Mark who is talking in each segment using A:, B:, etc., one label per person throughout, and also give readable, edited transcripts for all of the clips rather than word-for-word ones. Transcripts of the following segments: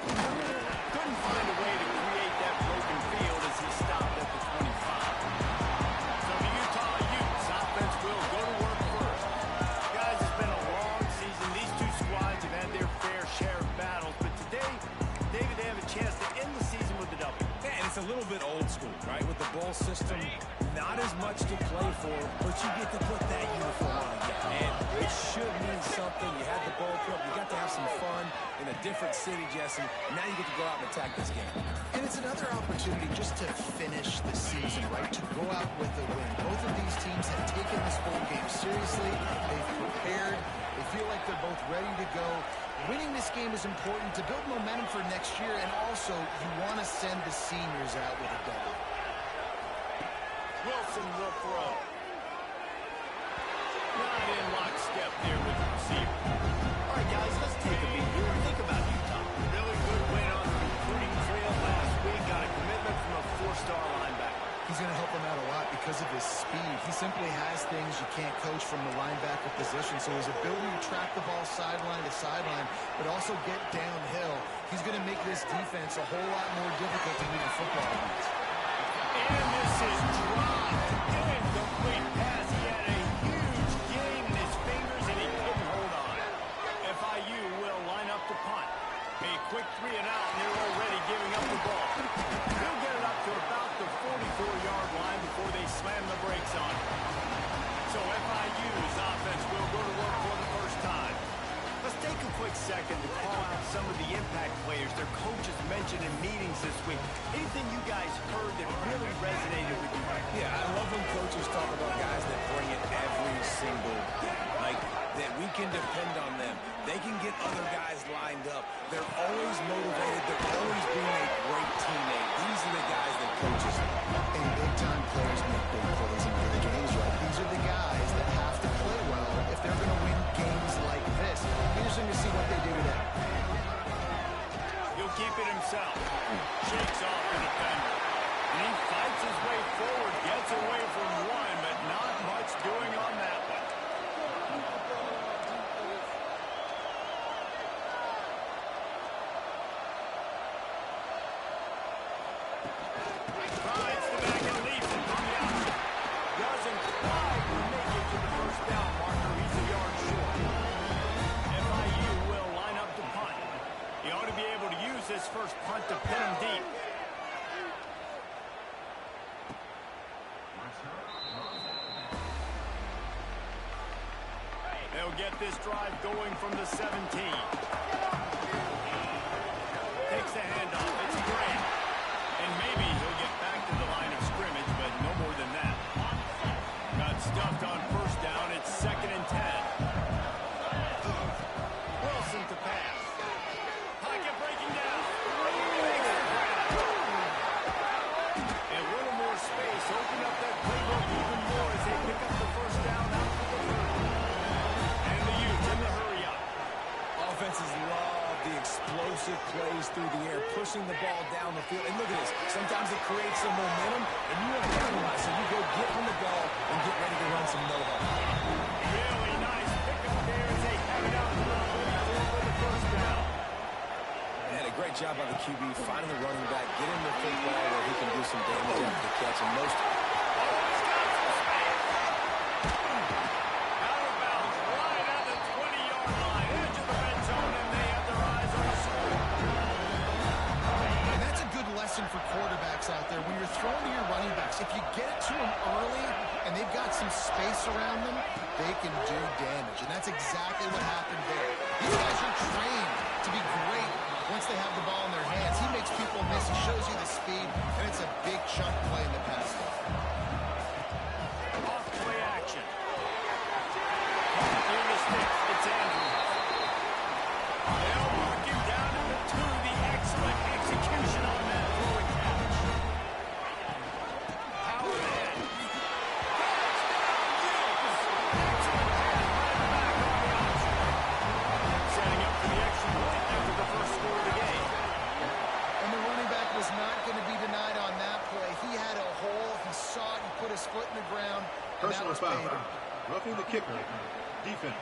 A: Couldn't find a way to create that broken field as he stopped at the 25. So the Utah Utes offense will go to work first. Guys, it's been a long season. These two squads have had their fair share of battles, but today, David, they have a chance to end the season with a W.
B: Yeah, and it's a little bit old school, right? With the bowl system, not as much to play for, but you get to put that uniform on again. And it should mean something. You had the bowl cup. You got to have some fun in a different city, Jesse. Now you get to go out and attack this game.
C: And it's another opportunity just to finish the season, right? To go out with a win. Both of these teams have taken this bowl game seriously. They've prepared. They feel like they're both ready to go. Winning this game is important to build momentum for next year, and also you want to send the seniors out with a W.
A: Wilson will throw. Not in lockstep there with the receiver. All right, guys, let's take a beat here and think about Utah. Really good win on the recruiting trail last week. Got a commitment from a four-star linebacker.
C: He's going to help them out a lot because of his speed. He simply has things you can't coach from the linebacker position. So his ability to track the ball sideline to sideline, but also get downhill, he's going to make this defense a whole lot more difficult to move the football against.
A: And this is dropped. Incomplete pass. He had a huge gain in his fingers, and he couldn't hold on. FIU will line up to punt. A quick 3 and out, and they're already giving up the ball. They'll get it up to about the 44-yard line before they slam the brakes on it. So FIU's offense will go to work for the first time. Let's take a quick second to call out some of the impact players their coaches mentioned in meetings this week. Anything you guys heard that really resonated with you?
B: Yeah, I love when coaches talk about guys that bring it every single day. Like, that we can depend on them. They can get other guys lined up. They're always motivated. They're always being a great teammate. These are the guys that coaches love.
C: And big-time players make big plays in big games, right? These are the guys that have to play well if they're going to win games like this. Interesting to see what they do today.
A: He'll keep it himself. Shakes off the defender. And he fights his way forward, gets away from one, but not much doing on that one. Tries to back and leaps and comes out. Doesn't quite make it to the first down marker. He's a yard short. FIU will line up to punt. He ought to be able to use this first punt to pin him deep. They'll get this drive going from the 17. Takes the handoff. It's Grant. And maybe he'll get back to the line of scrimmage, but no more than that. Got stuffed on first down. It's 2nd and 10. Wilson to pass. Pocket breaking down. And a little more space. Open up that playbook even more as they pick up the first down out to the 30. And the Utes in the hurry up.
B: Offenses love the explosive plays through the air, pushing the ball down the field. And look at this. Sometimes it creates some momentum, and you want to capitalize. So you go get on the ball and get ready to run some no-huddle.
A: Really nice pickup there as they have it out to the 44 for the first down.
B: And a great job by the QB finding the running back, getting the football where he can do some damage after the catch. And most
C: for quarterbacks out there, when you're throwing to your running backs, if you get it to them early and they've got some space around them, they can do damage. And that's exactly what happened there. These guys are trained to be great once they have the ball in their hands. He makes people miss. He shows you the speed, and it's a big chunk play in the pass game.
A: Off play action. Near the sticks. It's Andrews. They'll mark him down at the 2. The excellent execution on that throwing catch. Power ahead. Excellent pass right back on the option. Setting up for the extra point after the first score of the game.
C: And the running back was not going to be denied on that play. He had a hole. He saw it. He put his foot in the ground. And that was paid.
D: Roughing the kicker. Defense.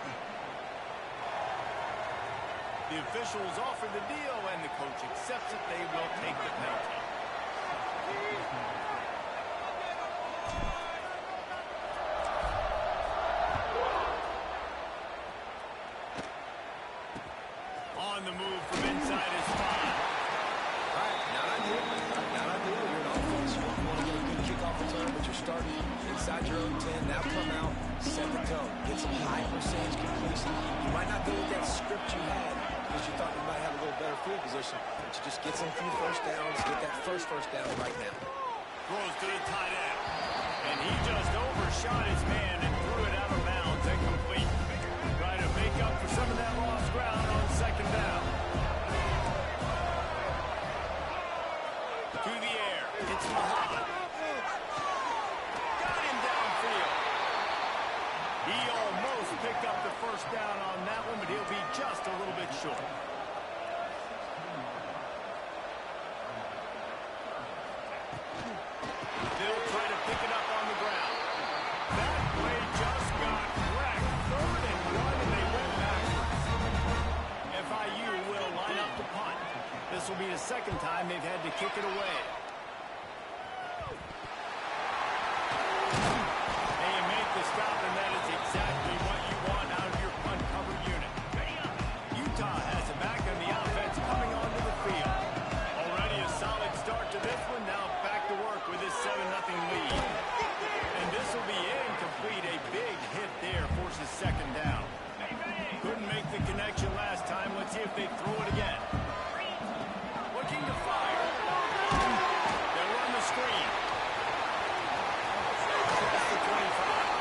A: The officials offer the deal, and the coach accepts it. They will take the penalty. On the move from inside his 5.
B: All right, not ideal. Not ideal. You're an offense. You want to get a good kickoff return, but you're starting inside your own 10. Now come out, set the tone. Get some high percentage completion. You might not go with that script you had because you thought you might have a little better field position, but you just get some few first downs, get that first down right now.
A: Throws to the tight end. And he just overshot his man and threw it out of bounds, incomplete. Trying to make up for some of that lost ground on second down. To the air. It's Mahad. Got him downfield. He almost picked up the first down on that one, but he'll be just a little bit short. They'll try to pick it up on the ground. That play just got wrecked. 3rd and 1, and they went backwards. FIU will line up to punt. This will be the second time they've had to kick it away. They make the stop, and that is exactly what you want out of your punt cover unit. Utah has it back on the offense coming onto the field. Already a solid start to this one. Now back to work with his 7-0 lead. And this will be incomplete. A big hit there forces second down. Couldn't make the connection last time. Let's see if they throw it again. Looking to fire. They'll run the screen. Across the 25.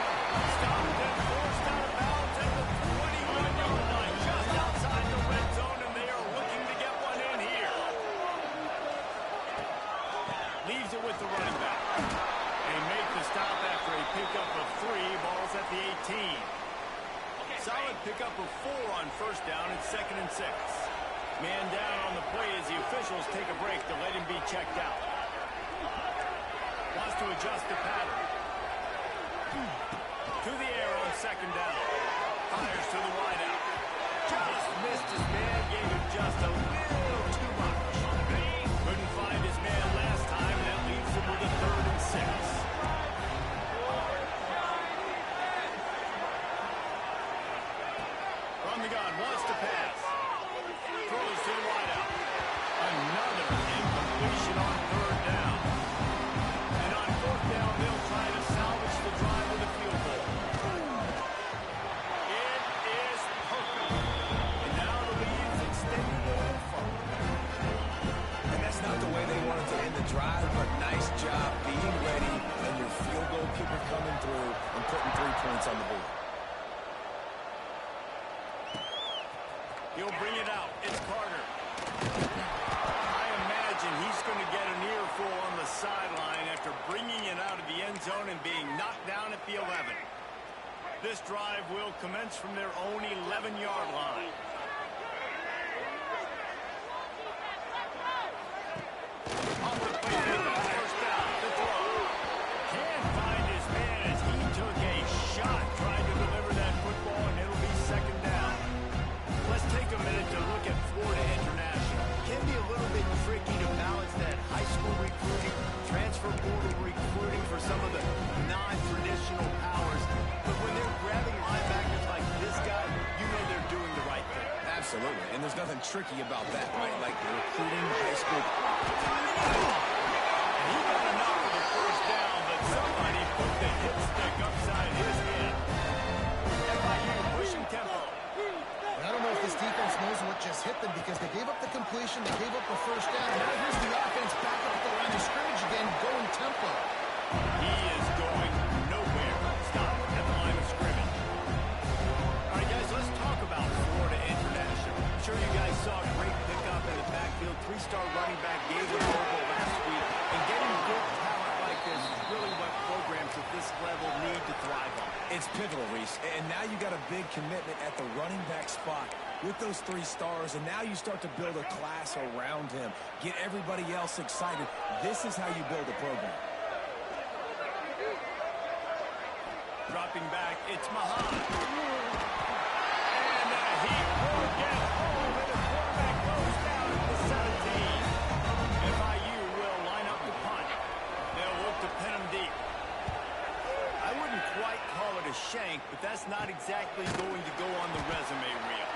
A: Stopped and forced out of bounds at the 21-yard line. Just outside the red zone, and they are looking to get one in here. Leaves it with the running back. They make the stop after a pickup of 3. Ball's at the 18. Solid pickup of 4 on first down. It's 2nd and 6. Man down on the play as the officials take a break to let him be checked out. Wants to adjust the pattern. To the air on second down. Fires to the wideout. Just missed his man. Gave him just a little too much. Couldn't find his man last time. That leaves him with a 3rd and 6. From the gun, wants to pass. Throws to the wideout. Another incompletion on 3rd down. And on 4th down, they'll try to salvage the drive with a field goal. It is perfect. And now the lead is extended a little further.
B: And that's not the way they wanted to end the drive, but nice job being ready and your field goal kicker coming through and putting 3 points on the board.
A: He'll bring it out. It's Carter. I imagine he's going to get an earful on the sideline after bringing it out of the end zone and being knocked down at the 11. This drive will commence from their own 11-yard line. Off the play, first down, the throw. Can't find his man as he took a shot trying to deliver that football, and it'll be second down. Let's take a minute to look at Florida International. It can be a little bit tricky to balance that high school recruiting, transfer portal recruiting for some of the non-traditional powers. But when they're grabbing linebackers like this guy, you know they're doing the right thing.
B: Absolutely, and there's nothing tricky about that, right? Like recruiting high school.
A: And he got enough for the first down, but somebody put the hit stick upside his head. FIU pushing tempo.
C: I don't know if this defense knows what just hit them because they gave up the completion, they gave up the first down. Now here's the offense back up at the line of scrimmage again, going tempo.
A: He is going nowhere. Stop at the line of scrimmage. All right, guys, let's talk about Florida International. I'm sure you guys saw a great pickup in the backfield. 3-star running back gave it over last week. And getting good talent like this is really what programs at this level need to thrive on.
B: It's pivotal, Reese. And now you got a big commitment at the running back spot with those 3 stars, and now you start to build a class around him. Get everybody else excited. This is how you build a program.
A: Dropping back, it's Mahad. And he will get home in a exactly going to go on the resume reel.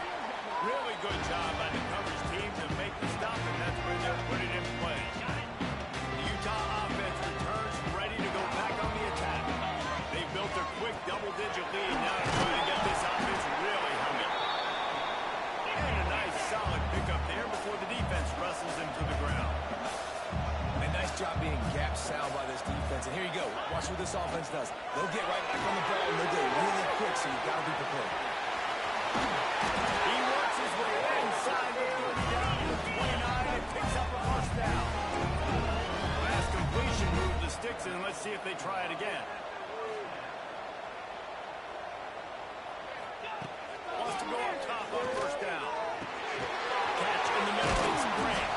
A: Really good job by the coverage team to make the stop, and that's where they'll put it in play. The Utah offense returns, ready to go back on the attack. They built a quick double-digit lead now to try to get this offense really humming. And a nice solid pickup there before the defense wrestles him to the ground.
B: A nice job being gap sound by this defense. And here you go. Watch what this offense does. They'll get right back on the ball, and they'll go really quick, so you've got to be prepared.
A: He works his way inside the 30 down to the 29 and picks up a first down. Last completion moved the sticks, and let's see if they try it again. Wants to go up top on first down. Catch in the middle, it's great.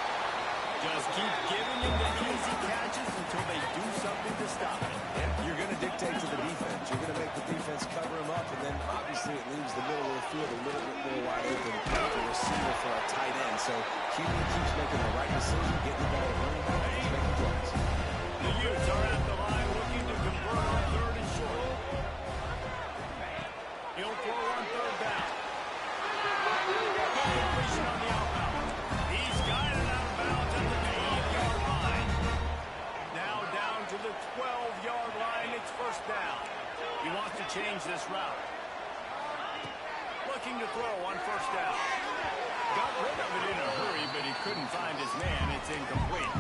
A: Just keep giving him the easy catches until they do something to stop it.
B: You're going to dictate to the defense. You're going to make the defense cover him up, and then obviously it leaves the middle of the field a little bit more wide open for a receiver for a tight end. So QB keeps making the right decision, getting the ball to running back, and he's making plays.
A: The Utes are at the line looking to convert on third and short. He'll throw on third down. Completion on the outbound. He's got it out of bounds at the 12-yard line. Now down to the 12-yard line. It's first down. He wants to change this route. Looking to throw on first down. Got rid of it in a hurry, but he couldn't find his man. It's incomplete.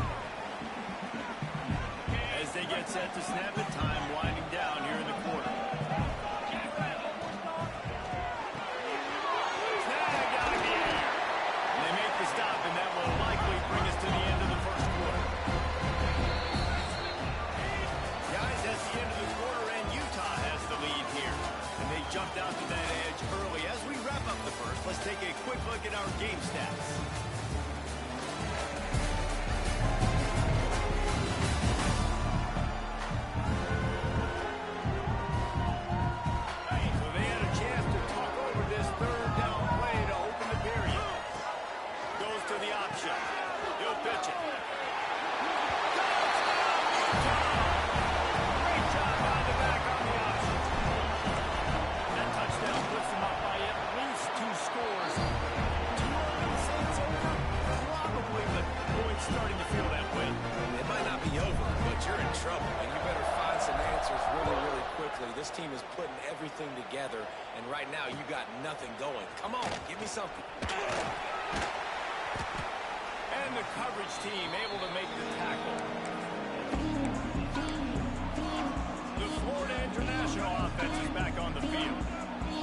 A: As they get set to snap it, time winding down here in the quarter. Snag out of the air. And they make the stop, and that will likely bring us to the end of the first quarter. Guys, that's the end of the quarter, and Utah has the lead here. And they jumped out to that edge early. As we wrap up the first, let's take a quick look at our game stats. So they had a chance to talk over this third down play to open the period. Goes to the option. He'll pitch it. Great job by the back on the option. That touchdown puts them up by at least 2 scores. Do you want to say it's over? Probably, but boy, it's starting to feel that way.
B: It might not be over, but you're in trouble, and you better find some answers really, really quickly. This team is putting everything together, and right now you got nothing going. Come on, give me something.
A: And the coverage team able to make the tackle. The Florida International offense is back on the field.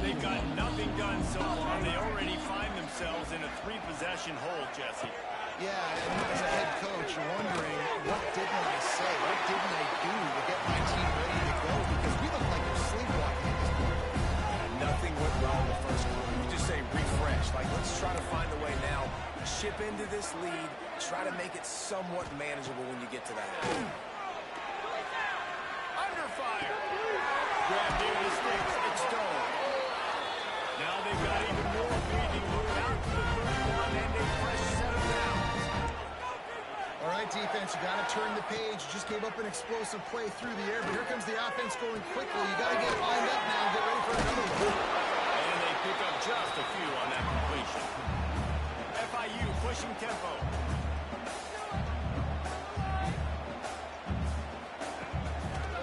A: They've got nothing done so far. They already find themselves in a 3-possession hole, Jesse.
C: Yeah, and as a head coach, you're wondering, what didn't I say? What didn't I do to get my team ready to go? Because we look like we're sleepwalking at this point.
B: Nothing went wrong in the first quarter. You just say refresh. Like, let's try to find a way now. Chip into this lead. Try to make it somewhat manageable when you get to that.
A: Under fire. Grabbed near the sticks. It's Stone. Now they've got even more breathing room out to the 31 and a fresh set of downs.
C: All right, defense, you got to turn the page. You just gave up an explosive play through the air, but here comes the offense going quickly. You got to get lined up now and get ready for another one.
A: And they pick up just a few on that completion. FIU pushing tempo.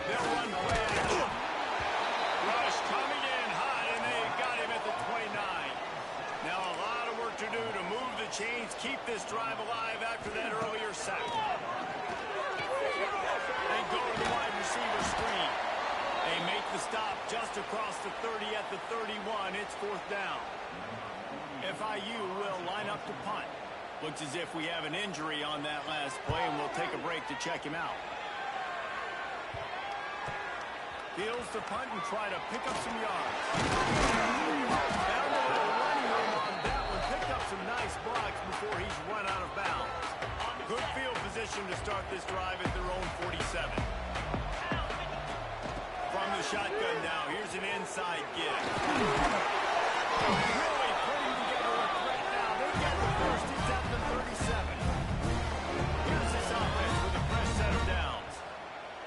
A: They'll run play action. Rush coming in hot, and they got him at the 29. Now a lot of work to do to move the chains, keep this drive alive after that earlier sack. They go to the wide receiver screen. They make the stop just across the 30 at the 31. It's fourth down. FIU will line up to punt. Looks as if we have an injury on that last play, and we'll take a break to check him out. Fields to punt and try to pick up some yards. Found a little running room on that one. Picked up some nice blocks before he's run out of bounds. Good field position to start this drive at their own 47. From the shotgun now, here's an inside give. Really putting together a threat now. They get the first. He's at the 37. Here's this offense with a fresh set of downs.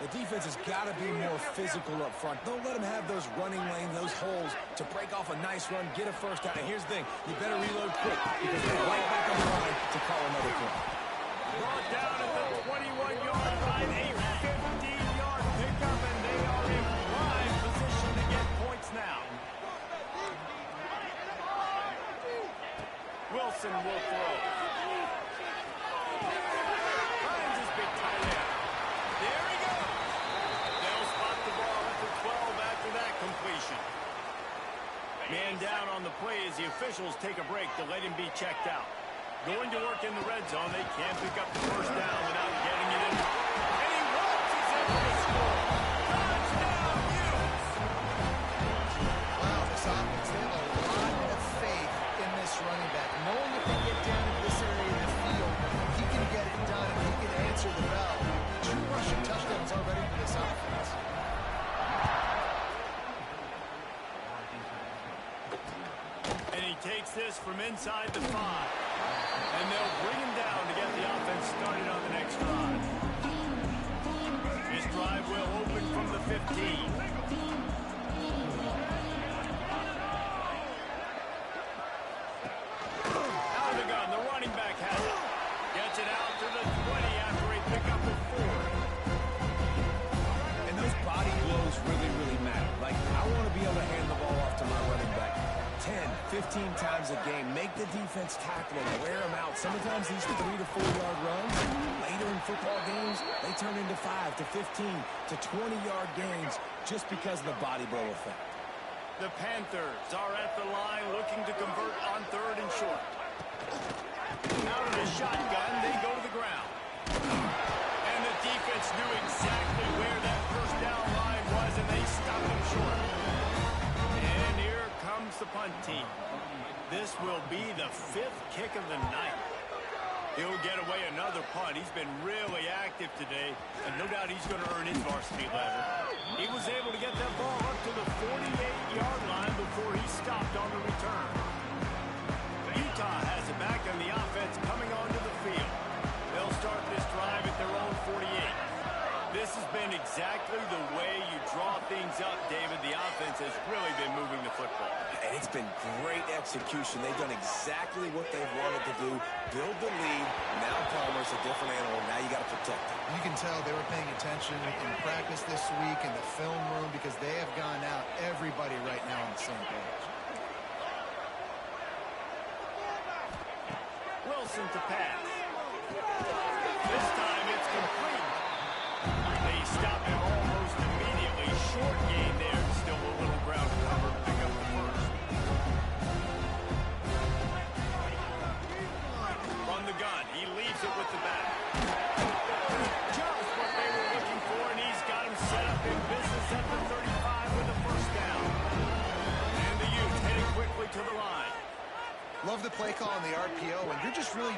B: The defense has got to be more physical up front. Don't let them have those running lanes, those holes to break off a nice run, get a first down. And here's the thing, you better reload quick because they're right back on the line to call another play.
A: Brought down at the 21-yard line, a 15-yard pickup, and they are in prime position to get points now. Wilson will throw. Finds his big tight end. There he goes. They'll spot the ball at the 12 after that completion. Man down on the play as the officials take a break to let him be checked out. Going to work in the red zone. They can't pick up the first down without getting it in. And he launches it for the score. Touchdown, Utes!
C: Wow, this offense, they have a lot of faith in this running back. Knowing if they get down to this area of the field, he can get it done and he can answer the bell. 2 rushing touchdowns already for this offense.
A: And he takes this from inside the 5. And they'll bring him down to get the offense started on the next drive. This drive will open from the 15. Out of the gun, the running back has it. Gets it out to the 20 after a pickup of 4.
B: And those body blows really, really matter. Like, I want to be able to hand the ball off to my running back 10, 15 times a game. Make the defense tackle them, wear them out. Sometimes these 3 to 4 yard runs, later in football games, they turn into 5 to 15 to 20-yard gains just because of the body blow effect.
A: The Panthers are at the line looking to convert on 3rd and short. Out of the shotgun, they go to the ground. And the defense knew exactly where that first down line was, and they stopped them short. And here comes the punt team. This will be the 5th kick of the night. He'll get away another punt. He's been really active today, and no doubt he's going to earn his varsity level. He was able to get that ball up to the 48-yard line before he stopped on the return. Utah has it back, and the offense coming onto the field. They'll start this drive at their own 48. This has been exactly the way you draw things up, David. The offense has really been moving the football.
B: And it's been great execution. They've done exactly what they've wanted to do. Build the lead. Now Palmer's a different animal. Now you got to protect him.
C: You can tell they were paying attention in practice this week in the film room because they have gone out everybody right now on the same page.
A: Wilson to pass. This time it's complete. They stop him almost immediately. Short gain there. Still a little ground cover. Pick up the first. From the gun, he leaves it with the back. Just what they were looking for, and he's got him set up in business at the 35 with a first down. And the Utes heading quickly to the line.
C: Love the play call on the RPO, and you're just really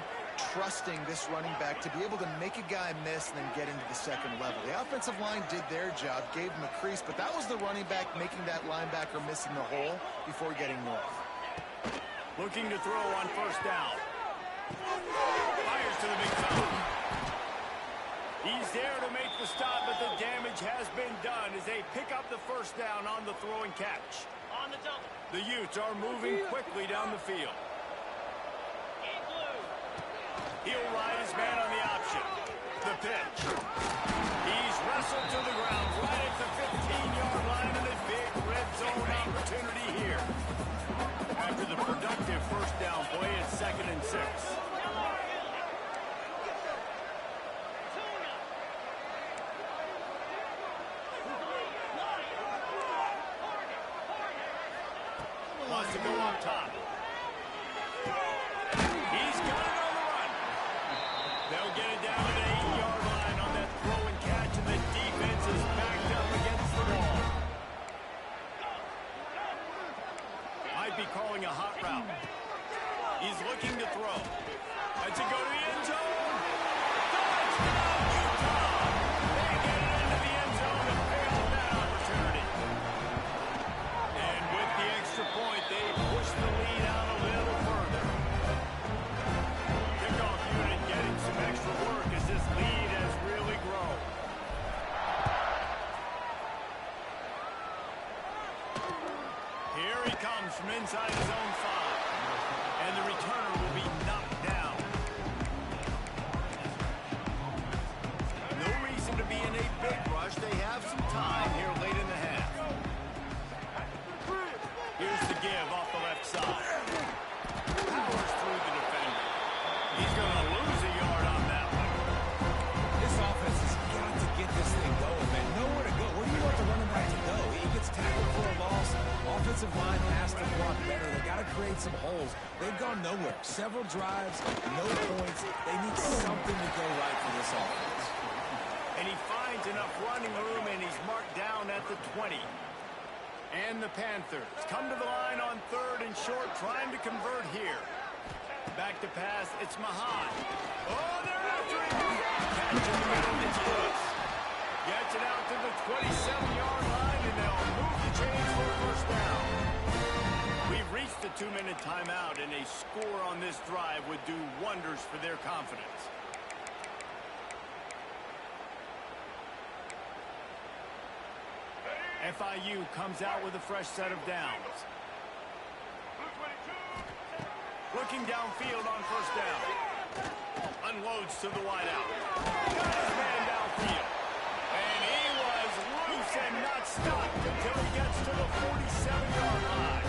C: trusting this running back to be able to make a guy miss and then get into the second level. The offensive line did their job, gave him a crease, but that was the running back making that linebacker miss in the hole before getting north.
A: Looking to throw on first down. Fires to the big toe. He's there to make the stop, but the damage has been done as they pick up the first down on the throw and catch. On the double. The Utes are moving quickly down the field. He'll ride his man on the option. The pitch. He's wrestled to the ground right at the 15-yard line, and a big red zone opportunity here. After the productive first down play, it's 2nd and 6. Wants to go up top. He's got it on the run. They'll get it down to the 8-yard line on that throw and catch, and the defense is backed up against the wall. Might be calling a hot route. He's looking to throw.
B: Several drives, no points. They need something to go right for this offense.
A: And he finds enough running room, and he's marked down at the 20. And the Panthers come to the line on 3rd and short, trying to convert here. Back to pass, it's Mahan. Oh, they're after him. Catch in the middle, it's Lewis. Gets it out to the 27-yard line, and they'll move the chains for a first down. We've reached the 2-minute timeout, and a score on this drive would do wonders for their confidence. FIU comes out with a fresh set of downs. Looking downfield on first down. Unloads to the wideout. Got his man downfield. And he was loose and not stopped until he gets to the 47-yard line.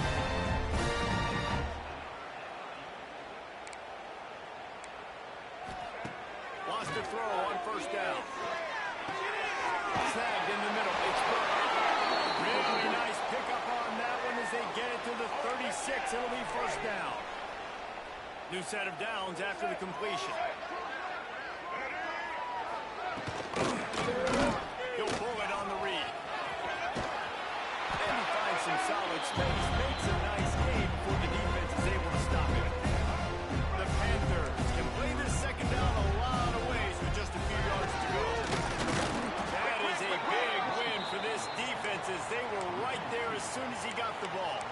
A: Lost a throw on first down. Snagged in the middle. It's Burke. Really nice pickup on that one as they get it to the 36. It'll be first down. New set of downs after the completion. He'll pull it on the read. And he finds some solid space. Makes a nice game before the defense is able to stop him. The Panthers can play this second down a lot of ways with just a few yards to go. That is a big win for this defense as they were right there as soon as he got the ball.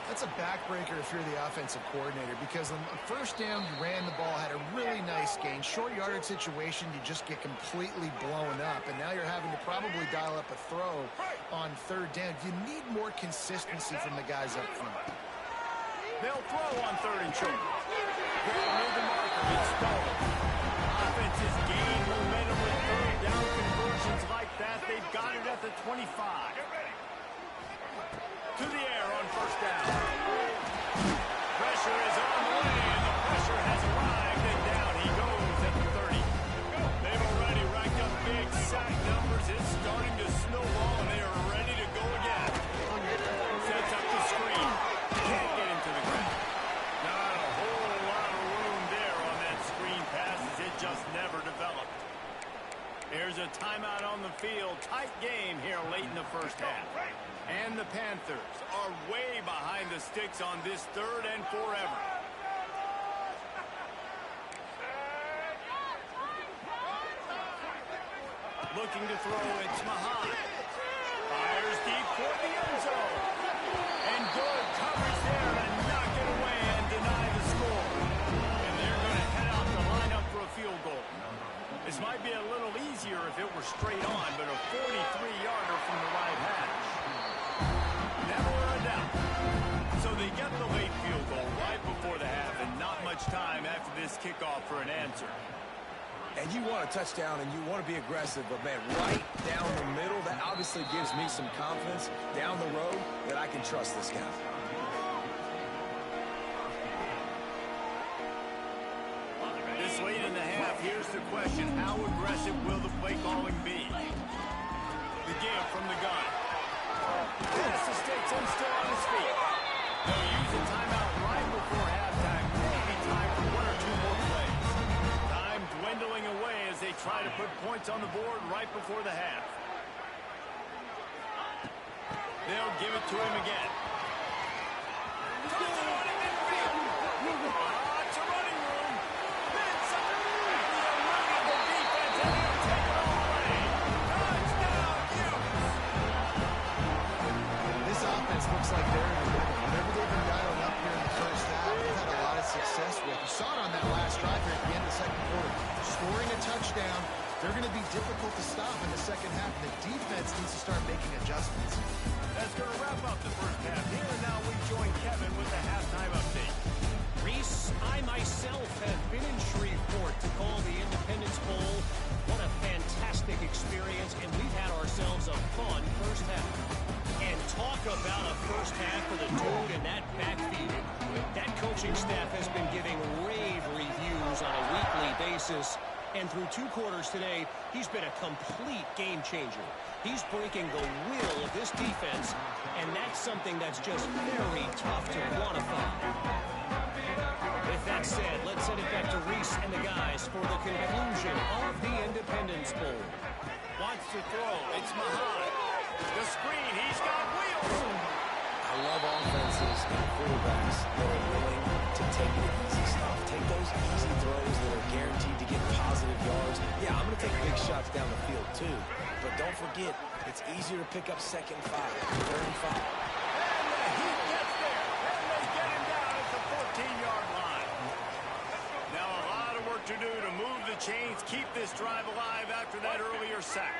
C: That's a backbreaker if you're the offensive coordinator, because on the first down, you ran the ball, had a really nice gain. Short yardage situation, you just get completely blown up, and now you're having to probably dial up a throw on 3rd down. You need more consistency from the guys up front.
A: They'll throw on 3rd and short. Grab near the marker. It's stolen. Offenses gain momentum with 3rd down conversions like that. They've got it at the 25. To the air on first down. Pressure is on the way, and the pressure has arrived, and down he goes at the 30. They've already racked up big sack numbers. It's starting to snowball, and they are ready to go again. Sets up the screen. Can't get into the ground. Not a whole lot of room there on that screen pass as it just never developed. Here's a timeout on the field. Tight game here late in the first half. And the Panthers are way behind the sticks on this 3rd and forever. Looking to throw, it's Mahan. Fires deep toward the end zone. And good coverage there to knock it away and deny the score. And they're going to head out to line up for a field goal. This might be a little easier if it were straight on, but a 43-yarder from the right hash. Never a doubt. So they get the late field goal right before the half, and not much time after this kickoff for an answer.
B: And you want a touchdown, and you want to be aggressive, but, man, right down the middle, that obviously gives me some confidence down the road that I can trust this guy.
A: This late in the half, here's the question. How aggressive will the play calling be? The give from the gun. Pass to Stetson, still on his feet. They'll use a timeout right before halftime. Maybe time for 1 or 2 more plays. Time dwindling away as they try to put points on the board right before the half. They'll give it to him again. Lots of running room.
C: Looks like they're in the middle. Whatever they've been dialed up here in the first half, they've had a lot of success with. You saw it on that last drive here at the end of the second quarter. Scoring a touchdown, they're going to be difficult to stop in the second half. The defense needs to start making adjustments.
A: That's going to wrap up the first half. Here and now we join Kevin with the halftime update.
D: Reese, I myself have been in Shreveport to call the Independence Bowl. What a fantastic experience, and we've had ourselves a fun first half. And talk about a first half for the dude in that backfield. That coaching staff has been giving rave reviews on a weekly basis. And through 2 quarters today, he's been a complete game changer. He's breaking the will of this defense, and that's something that's just very tough to quantify. With that said, let's send it back to Reese and the guys for the conclusion of the Independence Bowl.
A: Wants to throw. It's Mahad. The screen. He's got wheels.
B: I love offenses and quarterbacks that are willing to take the easy stuff. Take those easy throws that are guaranteed to get positive yards. Yeah, I'm going to take big shots down the field too. But don't forget, it's easier to pick up second and 5, third and 5.
A: And the Heat gets there. And they get him down at the 14-yard line. Now a lot of work to do to move the chains, keep this drive alive after that earlier sack.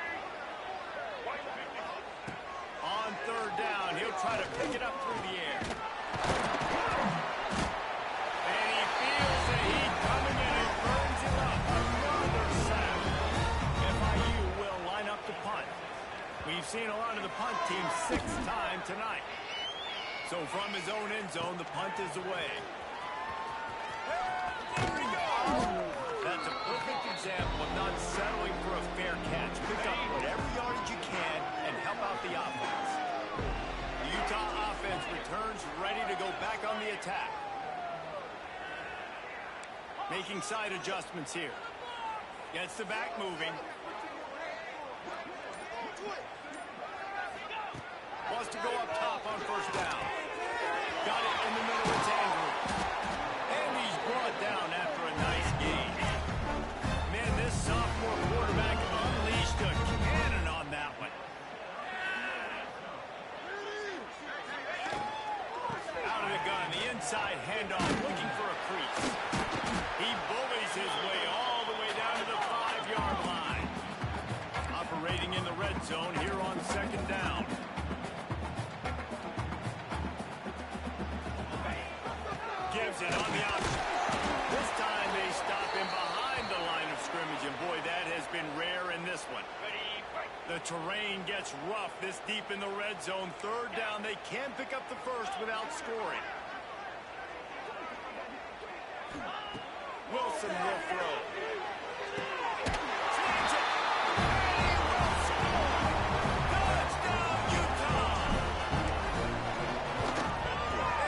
A: On third down, he'll try to pick it up through the air. And he feels the heat coming in and burns it up. Another sack. FIU will line up to punt. We've seen a lot of the punt team 6 times tonight. So from his own end zone, the punt is away. There we go. That's a perfect example of not settling for a fair catch. Pick up whatever yardage you can and help out the offense. The Utah offense returns ready to go back on the attack. Making side adjustments here. Gets the back moving. Wants to go up top on first down. Got it in the middle. It's Andrew. And he's brought down after a nice gain. Man, this sophomore quarterback unleashed a cannon on that one. Out of the gun, the inside handoff, looking for a crease. He bullies his way all the way down to the 5-yard line. Operating in the red zone here on second down. Gives it on the option. This time they stop him behind the line of scrimmage, and boy, that has been rare in this one. The terrain gets rough this deep in the red zone. Third down, they can pick up the first without scoring. Wilson will throw. Change it. Touchdown, Utah!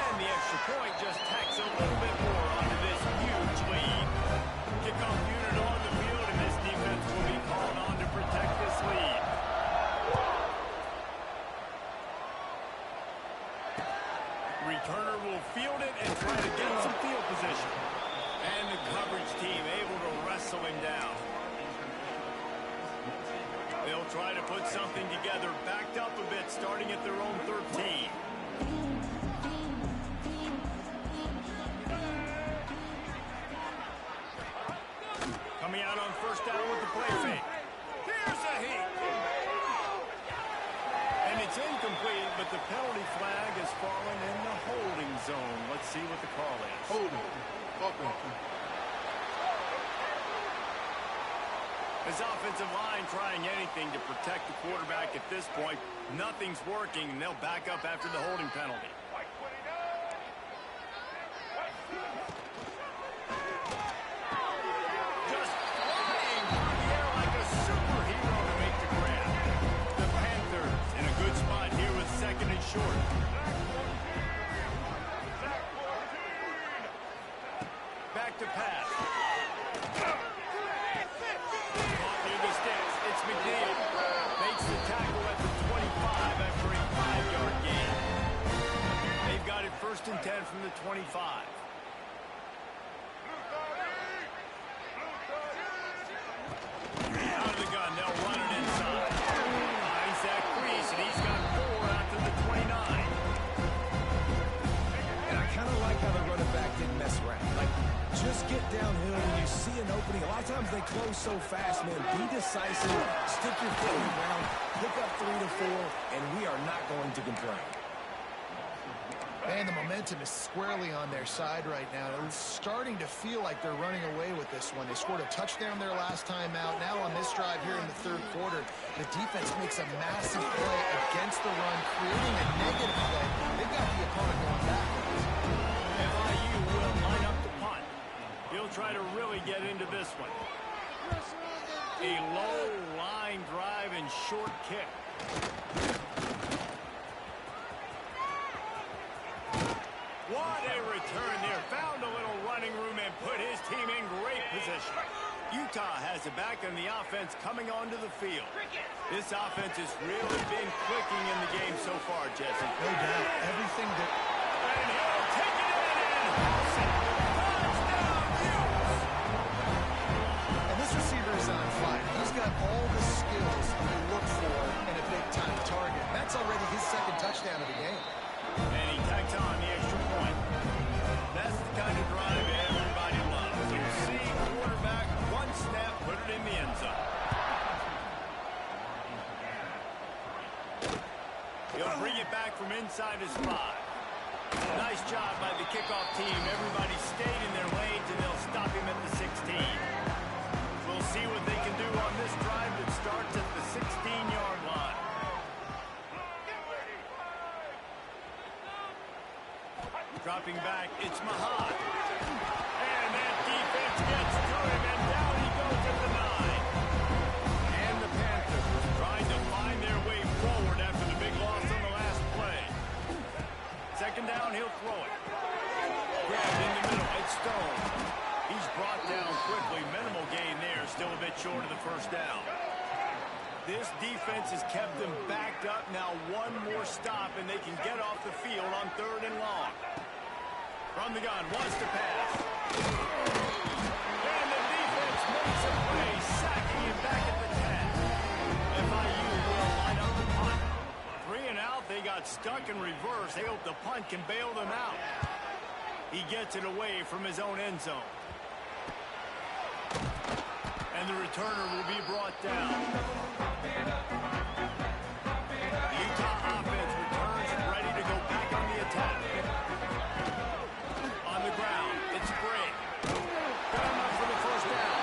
A: And the extra point just tacks a little bit more onto this huge lead. Kickoff unit on the field, and this defense will be called on to protect this lead. Returner will field it and try to get some field position. And the coverage team able to wrestle him down. They'll try to put something together, backed up a bit, starting at their own 13. Coming out on first down with the play fake. Here's a Heat. And it's incomplete, but the penalty flag has fallen in the holding zone. Let's see what the call is.
C: Holding.
A: His offensive line trying anything to protect the quarterback at this point. Nothing's working, and they'll back up after the holding penalty. Just flying through the air like a superhero to make the grab. The Panthers in a good spot here with second and short. Back to pass. McNeil makes the tackle at the 25 after a 5-yard gain. They've got it first and 10 from the 25. Out of the gun, they'll run it inside. Finds that crease, and he's got 4 out to the 29.
B: And I kind of like how the running back didn't mess around. Like, just get downhill when you see an opening. A lot of times they close so fast, man. Be decisive, stick your foot in the ground, pick up 3 to 4, and we are not going to complain.
C: Man, the momentum is squarely on their side right now. It's starting to feel like they're running away with this one. They scored a touchdown their last time out. Now on this drive here in the third quarter, the defense makes a massive play against the run, creating a negative play. They've got the opponent going backwards.
A: FIU will line up to punt. He'll try to really get into this one. A low line drive and short kick. What a return there. Found a little running room and put his team in great position. Utah has it back on the offense coming onto the field. This offense has really been clicking in the game so far, Jesse.
C: No doubt. Everything that...
A: And he'll take it in and house it. Touchdown, Utes!
C: And this receiver is on fire. He's got all the skills you look for in a big-time target. That's already his second touchdown of the game.
A: And he tacks on the extra point. That's the kind of drive everybody loves. You'll see quarterback, one snap, put it in the end zone. He'll bring it back from inside his 5. Nice job by the kickoff team. Everybody stayed in their lanes, and they'll stop him at the 16. We'll see what they can do on this drive that starts at the 16-yard line. Dropping back, it's Mahad. And that defense gets to him, and down he goes at the 9. And the Panthers trying to find their way forward after the big loss on the last play. Second down, he'll throw it. Grabbed in the middle, it's Stone. He's brought down quickly. Minimal gain there, still a bit short of the first down. This defense has kept them backed up. Now one more stop, and they can get off the field on 3rd and long. From the gun, wants to pass. And the defense makes a play, sacking him back at the 10. FIU will line up the punt. 3 and out, they got stuck in reverse. They hope the punt can bail them out. He gets it away from his own end zone. And the returner will be brought down. The Utah offense returns ready to go back on the attack. On the ground, it's Bray. Got him up for the first down.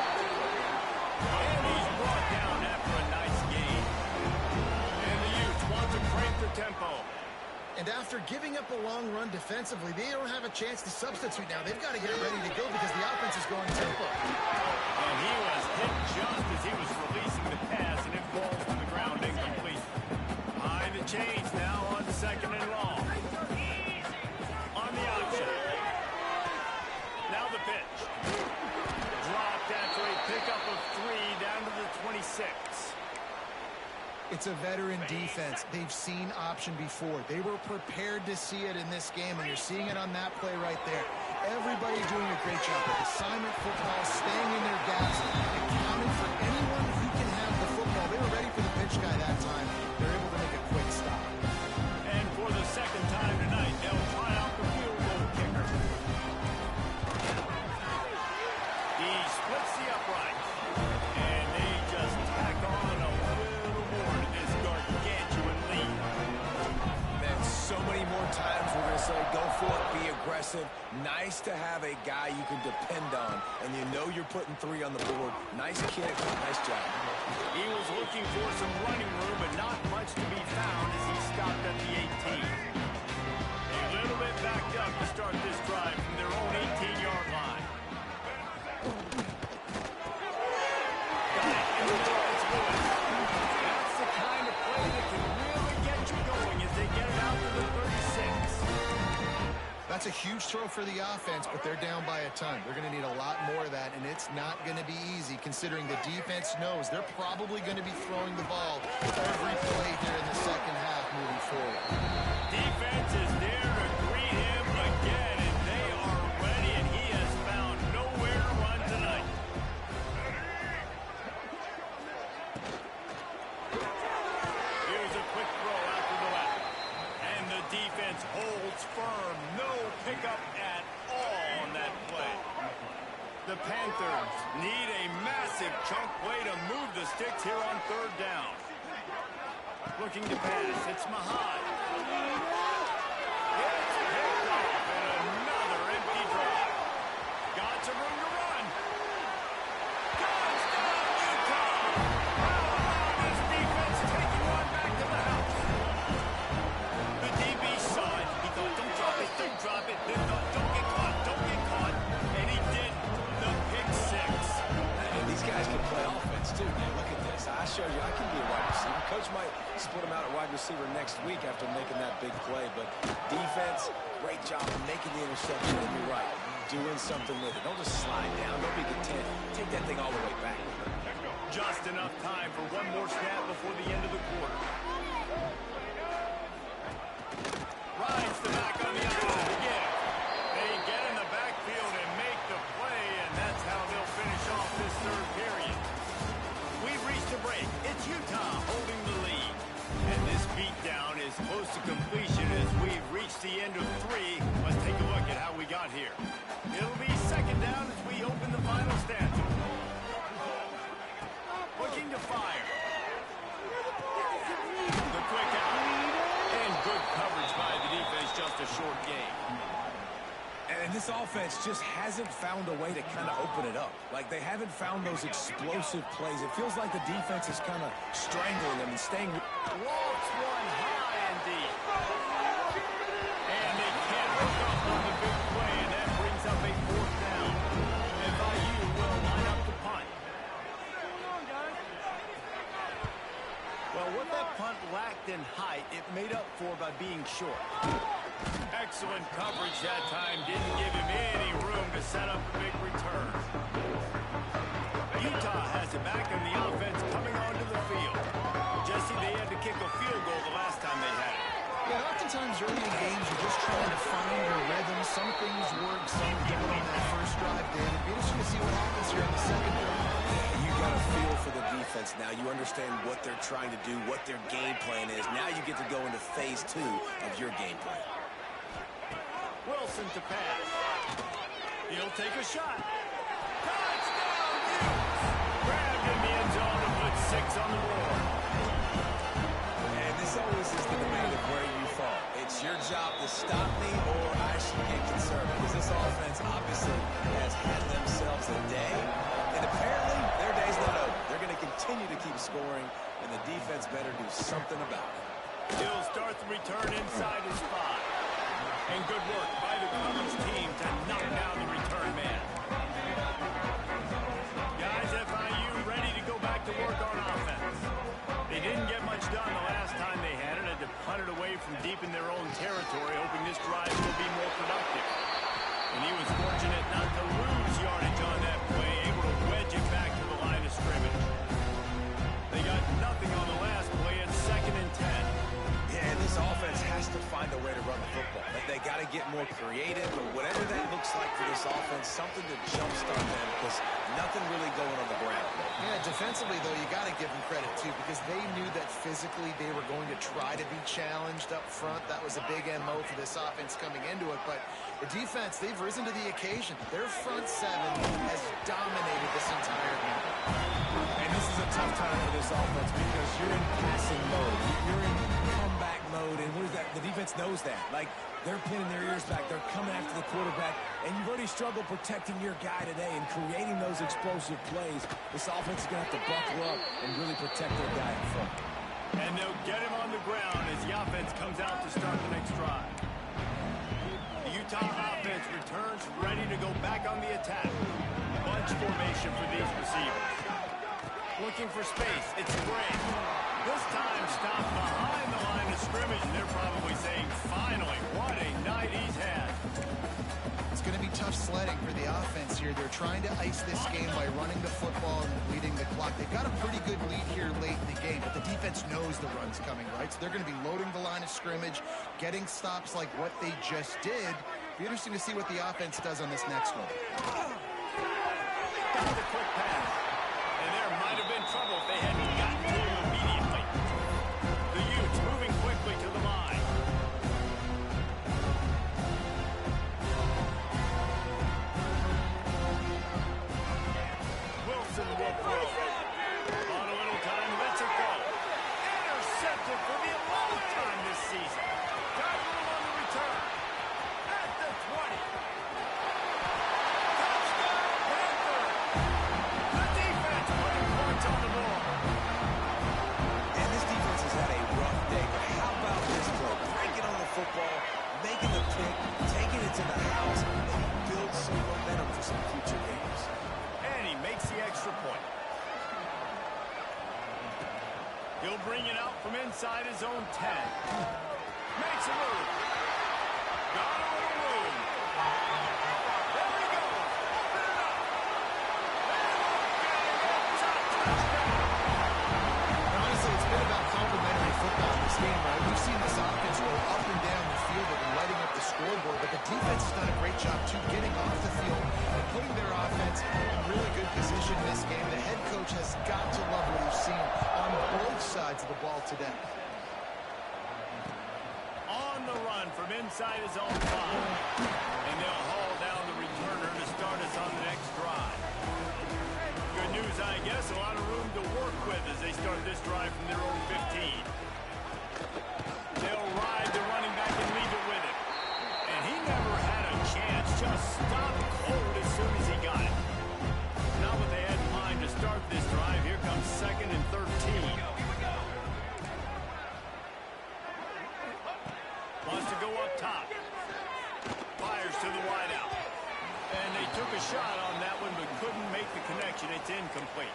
A: And he's brought down after a nice gain. And the Utes want to crank the tempo.
C: And after giving up a long run defensively, they don't have a chance to substitute now. They've got to get ready to go because the offense is going tempo.
A: And he was hit just as he was releasing the pass, and it falls to the ground incomplete. Behind the chains now on 2nd and long. On the outside. Now the pitch. Dropped after a pickup of 3 down to the 26.
C: It's a veteran defense. They've seen option before. They were prepared to see it in this game, and you're seeing it on that play right there. Everybody doing a great job with assignment football, staying in their gaps, accounting for anyone who can have the football. They were ready for the pitch guy that time. They're able to make a quick stop.
A: And for the second time tonight, they'll try out the field goal kicker. He splits the upright. And they just tack on a little more to this gargantuan lead.
B: Man, so many more times we're going to say, go for it, be aggressive. Nice to have a guy you can depend on, and you know you're putting 3 on the board. Nice kick, nice job.
A: He was looking for some running room, but not much to be found as he stopped at the 18. A little bit backed up to start this drive from their own 18-yard line. That's the kind of play that can really get you going as they get it out to the 36.
C: That's a huge throw for the offense, but they're down by a ton. They're going to need a lot more of that, and it's not going to be easy considering the defense knows they're probably going to be throwing the ball every play here in the second half moving forward.
A: Defense is there to greet him again, and they are ready, and he has found nowhere to run tonight. Here's a quick throw out to the left. And the defense holds firm. No pickup at all on that play. The Panthers need a massive chunk play to move the sticks here on 3rd down. Looking to pass. It's Mahad. It's picked off and another empty drive. Got some room to run. Touchdown, Utah! Wow, this defense taking one back to the house. The DB saw it. He thought, don't drop it, don't drop it. Then thought, don't get caught, don't get caught. And he did the pick 6.
B: And these guys can play offense, too, man. Look at this. I showed you I can be a wide receiver. Coach might split him out at wide receiver next week after making that big play. But defense, great job of making the interception. And you're right, doing something with it. Don't just slide down. Don't be content. Take that thing all the way back.
A: Just enough time for one more snap before the end of the quarter. Rides the back on the option again. They get in the backfield and make the play, and that's how they'll finish off this third period. We've reached a break. It's Utah holding the lead. And this beatdown is close to completion as we've reached the end of 3. Let's take a look at how we got here. It'll be second down as we open the final stanza. Looking to fire. The quick out. And good coverage by the defense, just a short game.
B: And this offense just hasn't found a way to kind of open it up. Like, they haven't found those explosive plays. It feels like the defense is kind of strangling them and staying.
A: Walks one high and deep. And they can't hook up on the big play, and that brings up a fourth down. FIU will line up the punt. Well, what that punt lacked in height, it made up for by being short. Excellent coverage that time. Didn't give him any room to set up a big return. Utah has it back, and the offense coming onto the field. Jesse, they had to kick a field goal the last time they had it.
C: Yeah, oftentimes early in games, you're just trying to find your rhythm. Some things work, some don't on that first drive. Dan, it'd be interesting to see what happens here in the second drive.
B: You got a feel for the defense now. You understand what they're trying to do, what their game plan is. Now you get to go into phase 2 of your game plan.
A: Wilson to pass. He'll take a shot. Touchdown, Utes! Grabbed in the end zone and put 6 on the board.
B: And this always is the debate of where you fall. It's your job to stop me, or I should get concerned. Because this offense obviously has had themselves a day. And apparently, their day's not over. They're going to continue to keep scoring, and the defense better do something about it.
A: He'll start the return inside his spot. And good work by the coverage team to knock down the return man. Guys, FIU ready to go back to work on offense. They didn't get much done the last time they had it. Had to punt it away from deep in their own territory, hoping this drive will be more productive. And he was fortunate not to lose yardage on that play, able to wedge it back to the line of scrimmage. They got nothing on the last play at 2nd and 10.
B: Yeah, and this offense has to find a way to run the football. They got to get more creative, but whatever that looks like for this offense, something to jumpstart them, because nothing really going on the ground.
C: Yeah, defensively, though, you got to give them credit, too, because they knew that physically they were going to try to be challenged up front. That was a big MO for this offense coming into it, but the defense, they've risen to the occasion. Their front 7 has dominated this entire game.
B: And this is a tough time for this offense because you're in passing mode. You're in comeback mode, and what is that? The defense knows that. Like, they're pinning their ears back. They're coming after the quarterback, and you've already struggled protecting your guy today and creating those explosive plays. This offense is going to have to buckle up and really protect their guy in front.
A: And they'll get him on the ground as the offense comes out to start the next drive. The Utah offense returns ready to go back on the attack. Bunch formation for these receivers. Looking for space. It's Gray. This time stopped behind the line of scrimmage. They're probably saying, finally, what a night he's had.
C: It's going to be tough sledding for the offense here. They're trying to ice this game by running the football and leading the clock. They've got a pretty good lead here late in the game, but the defense knows the run's coming, right? So they're going to be loading the line of scrimmage, getting stops like what they just did. Be interesting to see what the offense does on this next one.
A: Got the quick pass. And there might have been trouble if they hadn't gotten to him immediately. The Utes moving quickly to the line. Wilson will throw. On a little time, lets it go. Intercepted for the 11th time this season. Got room on the return. At the 20. Touchdown, Panther. He'll bring it out from inside his own 10. Makes a move. Got a little room. There he goes. Open it up.
C: Honestly, it's been about complementary football in this game, right? We've seen this offense roll up and down the field and lighting up the scoreboard, but the defense has done a great job, too, getting off the field and putting their offense in really good position in this game. The head coach has got to love what he's seen on both sides of the ball today.
A: On the run from inside his own 5. And they'll haul down the returner to start us on the next drive. Good news, I guess. A lot of room to work with as they start this drive from their own 15. They'll ride the running back and leave it with him. And he never had a chance. Just stopped cold as soon as he got it. Not what they had in mind to start this drive. Here comes 2nd and 13. Wants to go up top. Fires to the wideout. And they took a shot on that one but couldn't make the connection. It's incomplete.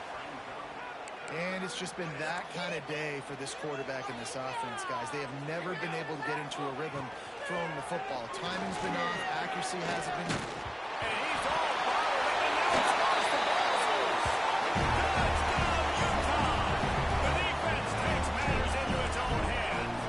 C: And it's just been that kind of day for this quarterback and this offense, guys. They have never been able to get into a rhythm throwing the football. Timing's been off. Accuracy hasn't been.
A: And he's all bottled up, and now it's lost the ball loose. Touchdown, Utah. The defense takes matters into its own hands.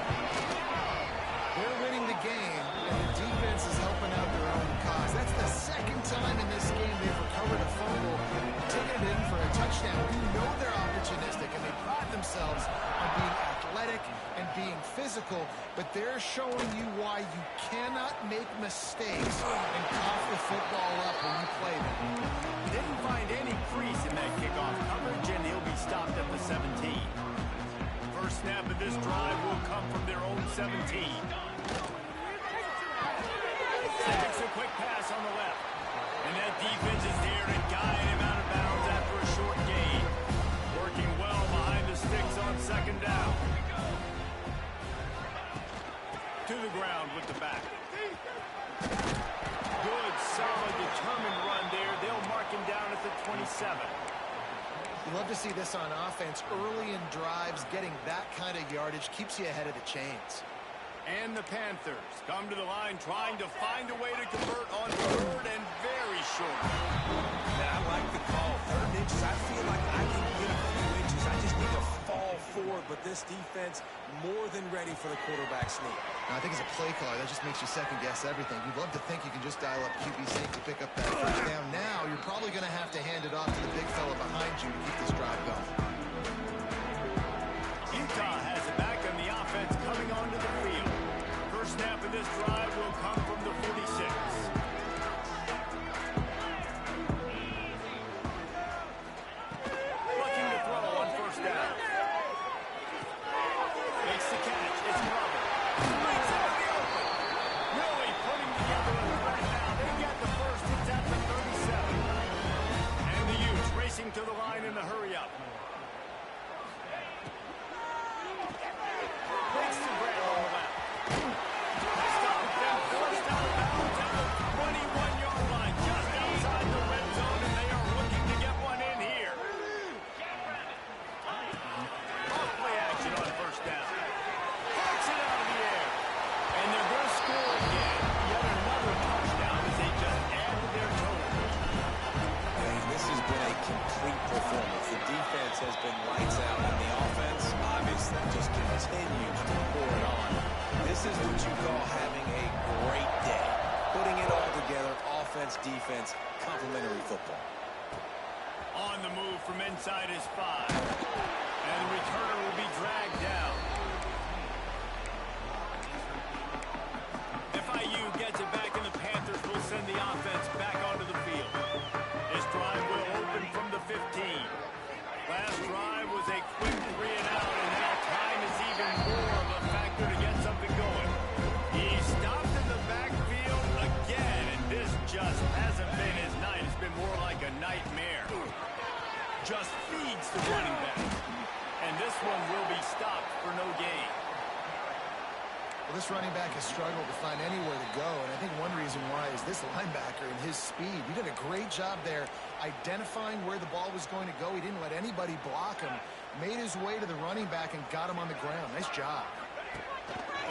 C: They're winning the game, and the defense is helping out their own cause. That's the second time in this game they've recovered a fumble and taken it in for a touchdown. You know they're opportunistic, and they pride themselves on being athletic and being physical, but they're showing you why you cannot make mistakes and cough the football up when you play them.
A: He didn't find any crease in that kickoff coverage, and he'll be stopped at the 17. First snap of this drive will come from their own 17. Stacks a quick pass on the left. And that defense is there to guide him out of bounds after a short gain. Working well behind the sticks on 2nd down. To the ground with the back. Good, solid, determined run there. They'll mark him down at the 27.
C: You love to see this on offense. Early in drives, getting that kind of yardage keeps you ahead of the chains.
A: And the Panthers come to the line trying to find a way to convert on 3rd and very short.
B: Now, I like the call. 3rd inches. I feel like I can get a few inches. I just need to fall forward. But this defense more than ready for the quarterback sneak.
C: Now, I think as a play caller, that just makes you second-guess everything. You'd love to think you can just dial up QB sneak to pick up that first down. Now, you're probably going to have to hand it off to the big fella behind you to keep this drive going.
A: Utah has it back on the offense coming onto the field. First snap of this drive will come from the 46. Looking to throw on 1st down. Makes the catch. It's Robert. Breaks out of the open. Really putting together a threat now. They get the first. It's at the 37. And the Utes racing to the line in the hurry-up. Breaks the ground on the left. Stopped them, forced out of bounds at the 21-yard line, just outside the red zone, and they are looking to get one in here. Off play action on 1st down. Parks it out of the air. And they're going to score again. Yet another touchdown as they just add to their total.
B: And this has been a complete performance. The defense has been lights out, and the offense obviously just continues to pour it on. This is what you call having a great day. Putting it all together, offense, defense, complementary football.
A: On the move from inside his 5. And the returner will be dragged down. FIU gets it back, and the Panthers will send the offense back onto the field. This drive will open from the 15. Last drive was a quick 3 and out, and now time is even more of a factor to get something going. He stopped in the backfield again, and this just hasn't been his night. It's been more like a nightmare. Just feeds the running back. And this one will be stopped for no gain.
C: Well, this running back has struggled to find anywhere to go, and I think one reason why is this linebacker and his speed. He did a great job there identifying where the ball was going to go. He didn't let anybody block him. Made his way to the running back and got him on the ground. Nice job.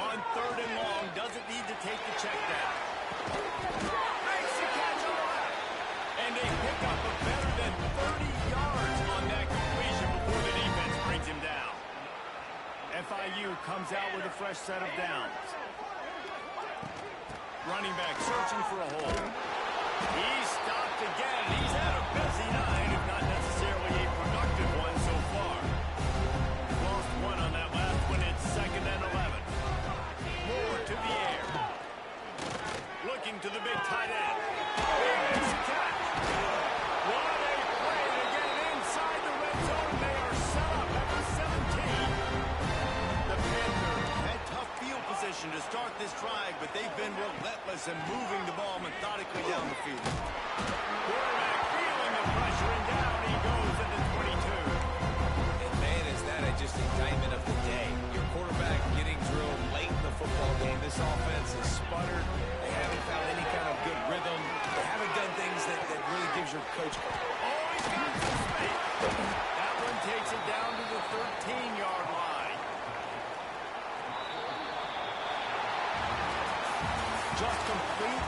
A: On 3rd and long, doesn't need to take the check down. Makes the catch on the left. And they pick up a better than 30 yards on that completion before the defense brings him down. FIU comes out with a fresh set of downs. Running back searching for a hole. He's stopped again. He's had a busy night, if not necessarily a productive one so far. Lost one on that last one. It's 2nd and 11. Moore to the air. Looking to the big tight end. He makes a catch. What a play to get it inside the red zone. They are set up at the 17. The Panthers had tough field position to start this drive, but they've been relentless in moving the ball methodically down the field. Quarterback feeling the pressure, and down he goes at the 22.
B: And man, is that just indictment of the day. Your quarterback getting drilled late in the football game. This offense has sputtered. They haven't found any kind of good rhythm. They haven't done things that really gives your coach.
A: Oh, he's got some space. That one takes it down to the 13-yard line. Just complete